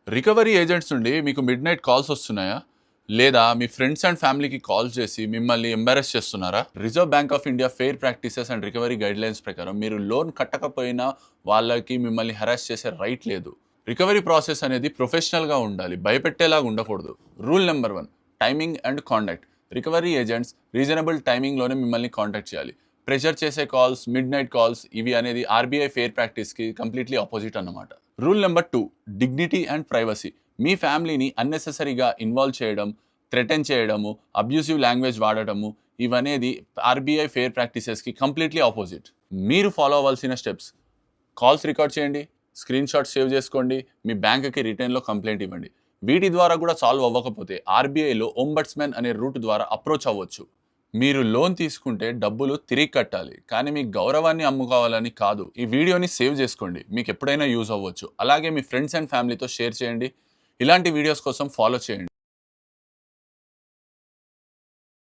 Recovery agents నుండి మీకు midnight calls వస్తున్నాయా? లేదా మీ ఫ్రెండ్స్ అండ్ ఫ్యామిలీకి కాల్ చేసి మిమ్మల్ని ఎంబారస్ చేస్తున్నారా? Reserve bank of India fair practices and recovery guidelines ప్రకారం మీరు లోన్ కట్టకపోయినా వాళ్ళకి మిమ్మల్ని హెరాస్ చేసే రైట్ లేదు. రికవరీ ప్రాసెస్ అనేది ప్రొఫెషనల్‌గా ఉండాలి. భయపెట్టేలాగా ఉండకూడదు. Rule number 1 timing and contact. Recovery agents reasonable టైమింగ్‌లోనే మిమ్మల్ని కాంటాక్ట్ చేయాలి. ప్రెషర్ చేసే కాల్స్, మిడ్‌నైట్ కాల్స్ ఇవి అనేది ఆర్‌బీఐ ఫెయిర్ ప్రాక్టీస్‌కి కంప్లీట్‌లీ అపోజిట్ అన్నమాట. Rule number 2 dignity and privacy. మీ ఫ్యామిలీని అన్నెసెసరీగా ఇన్వాల్వ్ చేయడం, థ్రెటన్ చేయడము, అబ్యూసివ్ లాంగ్వేజ్ వాడటము ఇవనేది ఆర్‌బీఐ ఫెయిర్ ప్రాక్టీసెస్‌కి కంప్లీట్‌లీ అపోజిట్. మీరు ఫాలో అవ్వాల్సిన స్టెప్స్: కాల్స్ రికార్డ్ చేయండి, స్క్రీన్ షాట్ సేవ్ చేసుకోండి, మీ బ్యాంక్‌కి రిటర్న్‌లో కంప్లైంట్ ఇవ్వండి. వీటి ద్వారా కూడా సాల్వ్ అవ్వకపోతే ఆర్‌బీఐలో ఓంబడ్స్‌మన్ అనే రూట్ ద్వారా అప్రోచ్ అవ్వచ్చు. మీరు లోన్ తీసుకుంటే డబ్బులు తిరిగి కట్టాలి, కానీ మీ గౌరవాన్ని అమ్ముకోవాలని కాదు. ఈ వీడియోని సేవ్ చేసుకోండి, మీకు ఎప్పుడైనా యూజ్ అవ్వచ్చు. అలాగే మీ ఫ్రెండ్స్ అండ్ ఫ్యామిలీతో షేర్ చేయండి. ఇలాంటి వీడియోస్ కోసం ఫాలో చేయండి.